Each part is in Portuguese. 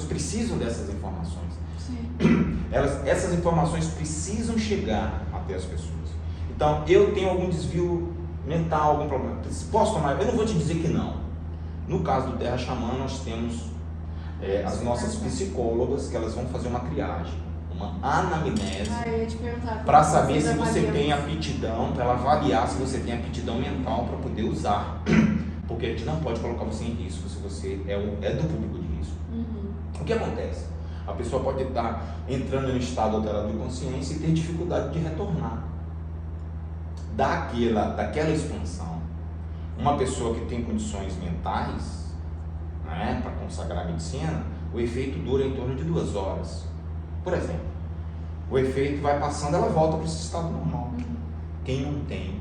precisam dessas informações. Sim. Essas informações precisam chegar até as pessoas. Então, eu tenho algum desvio mental, algum problema. Posso tomar? Eu não vou te dizer que não. No caso do Terra Xamã, nós temos as nossas psicólogas, que elas vão fazer uma triagem, uma anamnese, para saber se você tem aptidão, para ela avaliar se você tem aptidão mental para poder usar. Porque a gente não pode colocar você em risco se você é do público de risco. Uhum. O que acontece? A pessoa pode estar entrando em estado alterado de consciência e ter dificuldade de retornar daquela expansão. Uma pessoa que tem condições mentais, né, para consagrar a medicina, o efeito dura em torno de 2 horas. Por exemplo, o efeito vai passando, ela volta para esse estado normal. Uhum. Quem não tem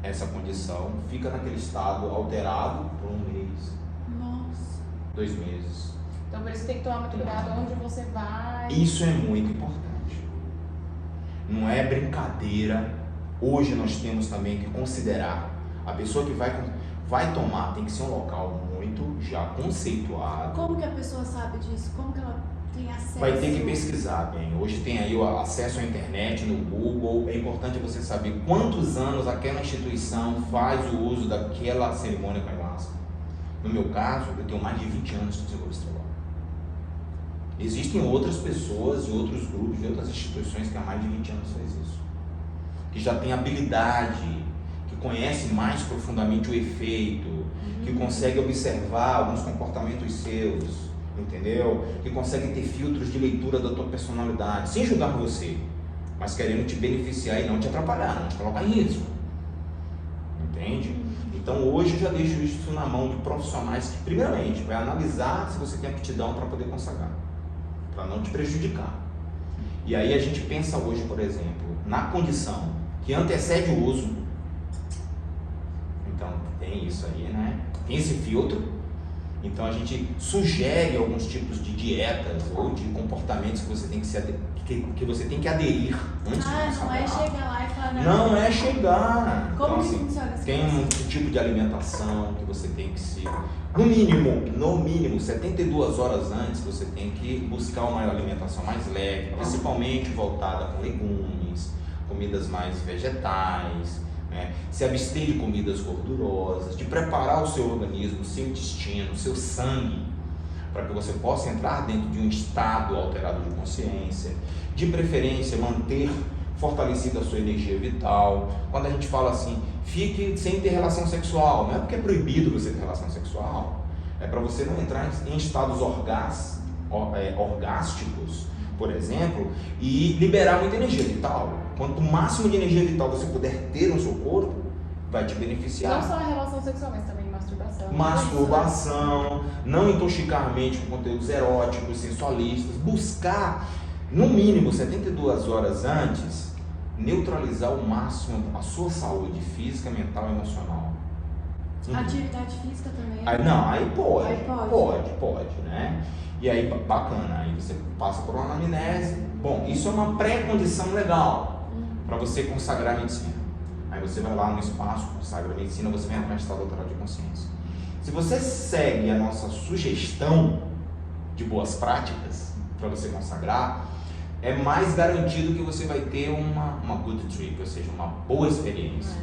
essa condição fica naquele estado alterado por 1 mês, Nossa. 2 meses. Então por isso tem que tomar muito cuidado onde você vai. Isso é muito importante. Não é brincadeira. Hoje nós temos também que considerar a pessoa que vai tomar, tem que ser um local muito já conceituado. Como que a pessoa sabe disso? Como que ela tem acesso? Vai ter que pesquisar bem. Hoje tem aí o acesso à internet no Google. É importante você saber quantos anos aquela instituição faz o uso daquela cerimônia com a ayahuasca. No meu caso, eu tenho mais de 20 anos de desenvolvimento esse trabalho. Existem outras pessoas de outros grupos, de outras instituições que há mais de 20 anos faz isso. Que já tem habilidade, que conhece mais profundamente o efeito, que consegue observar alguns comportamentos seus, entendeu? Que consegue ter filtros de leitura da tua personalidade, sem julgar você, mas querendo te beneficiar e não te atrapalhar, não te colocar em risco. Entende? Então hoje eu já deixo isso na mão de profissionais que, primeiramente, vai analisar se você tem aptidão para poder consagrar, para não te prejudicar. E aí a gente pensa hoje, por exemplo, na condição que antecede o uso. Então tem isso aí, né? Tem esse filtro. Então a gente sugere alguns tipos de dietas ou de comportamentos que você tem que você tem que aderir antes de consagrar. Não é chegar lá e falar Não é chegar. Como então, que assim, funciona esse tem um tipo de alimentação que você tem que se... No mínimo, 72 horas antes você tem que buscar uma alimentação mais leve, principalmente voltada com legumes, comidas mais vegetais, né? Se abster de comidas gordurosas, de preparar o seu organismo, o seu intestino, o seu sangue, para que você possa entrar dentro de um estado alterado de consciência, de preferência manter fortalecida a sua energia vital. Quando a gente fala assim, fique sem ter relação sexual, não é porque é proibido você ter relação sexual, é para você não entrar em estados orgásticos, por exemplo, e liberar muita energia vital. Quanto máximo de energia vital você puder ter no seu corpo, vai te beneficiar. Não só a relação sexual, mas também masturbação. Masturbação, não intoxicar a mente com conteúdos eróticos, sensualistas, buscar, no mínimo, 72 horas antes, neutralizar ao máximo a sua saúde física, mental e emocional. Atividade física também? Aí pode. Aí pode. Pode, né? E aí, bacana, aí você passa por uma anamnese. Bom, isso é uma pré-condição legal para você consagrar a medicina. Aí você vai lá no espaço, consagra a medicina, você vai entrar em estado alterado de consciência. Se você segue a nossa sugestão de boas práticas para você consagrar, é mais garantido que você vai ter uma good trip, ou seja, uma boa experiência.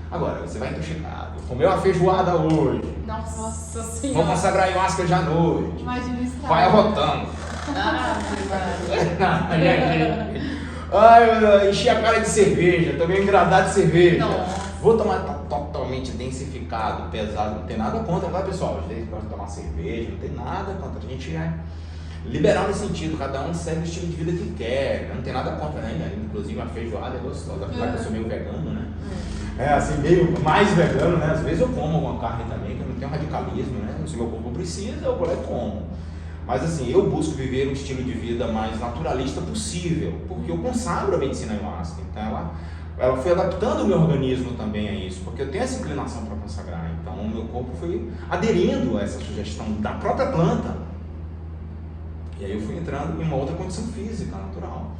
Agora, você vai intoxicado, comeu uma feijoada hoje. Nossa Senhora. Vou consagrar ayahuasca já à noite. Imagina o estrago. Vai arrotando. Ah, Eu enchi a cara de cerveja, tomei um engradado de cerveja. Nossa. Vou tomar, tá totalmente densificado, pesado, não tem nada contra, vai pessoal, a gente gosta de tomar cerveja, não tem nada contra, a gente é liberal nesse sentido, cada um segue o estilo de vida que quer, não tem nada contra, né? Inclusive a feijoada é gostosa, apesar que eu sou meio vegano, né? Assim, meio mais vegano, né? Às vezes eu como alguma carne também, que eu não tenho radicalismo, né? Se meu corpo precisa, eu vou lá e como. Mas assim, eu busco viver um estilo de vida mais naturalista possível, porque eu consagro a medicina ayahuasca, então ela foi adaptando o meu organismo também a isso, porque eu tenho essa inclinação para consagrar, então o meu corpo foi aderindo a essa sugestão da própria planta. E aí eu fui entrando em uma outra condição física, natural.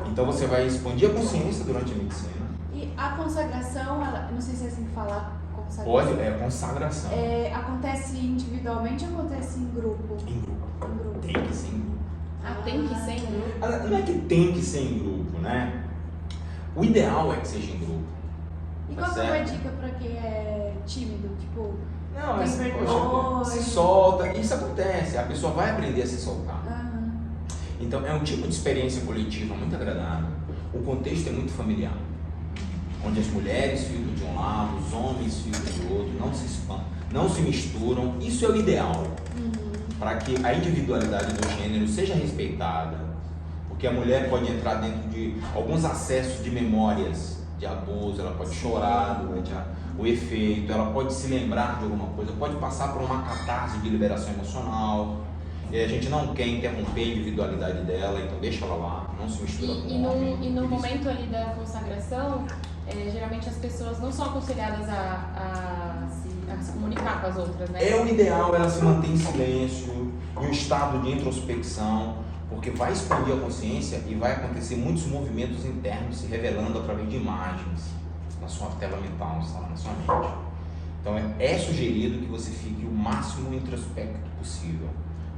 Então você vai expandir a consciência durante a medicina. E a consagração, não sei se é assim que fala, consagração. Pode, é consagração. Acontece individualmente ou acontece em grupo? Em grupo. Em grupo. Tem que Tem que ser em grupo? Não é que tem que ser em grupo, né? O ideal é que seja em grupo. E Tá qual que é uma certo? dica pra quem é tímido? Tipo, Não, tem assim, vergonha. poxa, se solta. Isso acontece, a pessoa vai aprender a se soltar. Aham. Então é um tipo de experiência coletiva muito agradável. O contexto é muito familiar, onde as mulheres ficam de um lado, os homens ficam de outro, não se expandem, não se misturam. Isso é o ideal, para que a individualidade do gênero seja respeitada, porque a mulher pode entrar dentro de alguns acessos de memórias de abuso, ela pode chorar durante o efeito, ela pode se lembrar de alguma coisa, pode passar por uma catarse de liberação emocional. E a gente não quer interromper a individualidade dela, então deixa ela lá, não se mistura com o homem. E no momento ali da consagração, geralmente as pessoas não são aconselhadas a se comunicar com as outras, né? É o ideal, ela se manter em silêncio, em um estado de introspecção, porque vai expandir a consciência e vai acontecer muitos movimentos internos se revelando através de imagens na sua tela mental, na sua mente. Então é sugerido que você fique o máximo introspecto possível,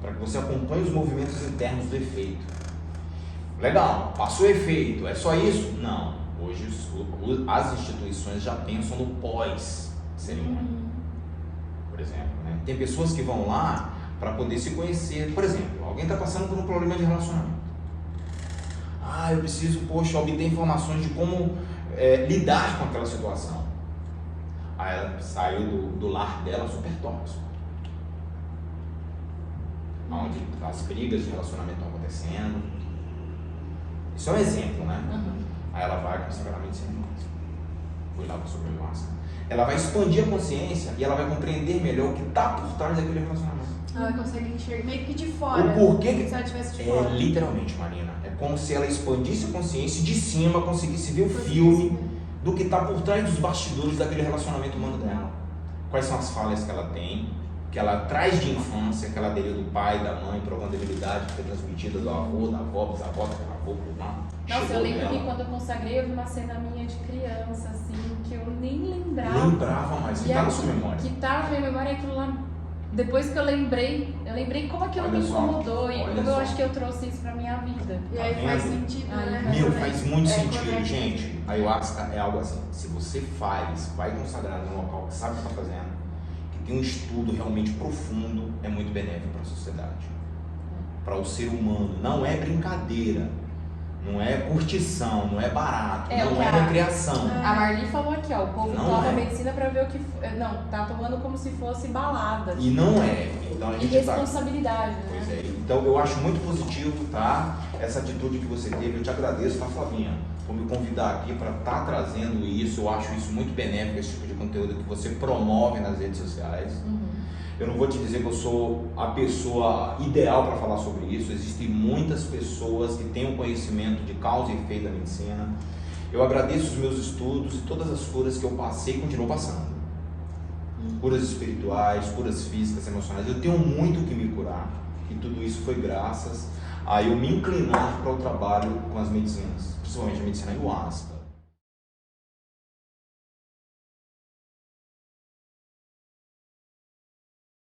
para que você acompanhe os movimentos internos do efeito. Legal, passou o efeito, é só isso? Não. Hoje as instituições já pensam no pós-cerimônia, por exemplo. Né? Tem pessoas que vão lá para poder se conhecer. Por exemplo, alguém está passando por um problema de relacionamento. Eu preciso, obter informações de como lidar com aquela situação. Aí ela saiu do lar dela super tóxico, onde as brigas de relacionamento estão acontecendo. Isso é um exemplo, né? Aí ela vai com o sacramento sem máscara. Foi lá para sobre máscara. Ela vai expandir a consciência e ela vai compreender melhor o que está por trás daquele relacionamento. Ela consegue enxergar meio que de fora. O porquê que... Se ela estivesse de fora. Literalmente, Marina. É como se ela expandisse a consciência e de cima conseguisse ver o filme do que está por trás dos bastidores daquele relacionamento humano dela. Quais são as falhas que ela tem, que ela traz de infância, que ela aderiu do pai, da mãe, provando debilidade que foi transmitida do avô, da avó, bisavó, da avô, por lá. Nossa, eu lembro que quando eu consagrei, eu vi uma cena minha de criança, assim, que eu nem lembrava. Lembrava mais, que tá na sua memória. Que tá na minha memória, aquilo lá. Depois que eu lembrei como aquilo me incomodou e como eu acho que eu trouxe isso pra minha vida. E aí faz sentido, né? Meu, faz muito sentido, correto. gente. A ayahuasca é algo assim, se você vai consagrar num local que sabe o que está fazendo, que tem um estudo realmente profundo, é muito benéfico para a sociedade, para o ser humano. Não é brincadeira, não é curtição, não é barato, não é recreação. A Marli falou aqui, ó, o povo Não toma é. medicina pra ver o que... Não, tá tomando como se fosse balada. E não é. Então a E gente responsabilidade, né? Pois é. Então eu acho muito positivo, tá? Essa atitude que você teve. Eu te agradeço, tá, Flavinha? Por me convidar aqui para estar trazendo isso. Eu acho isso muito benéfico, esse tipo de conteúdo que você promove nas redes sociais. Eu não vou te dizer que eu sou a pessoa ideal para falar sobre isso. Existem muitas pessoas que têm um conhecimento de causa e efeito da medicina. Eu agradeço os meus estudos e todas as curas que eu passei e continuo passando. Curas espirituais, curas físicas, emocionais. Eu tenho muito o que me curar. E tudo isso foi graças a eu me inclinar para o trabalho com as medicinas, principalmente a medicina ayahuasca.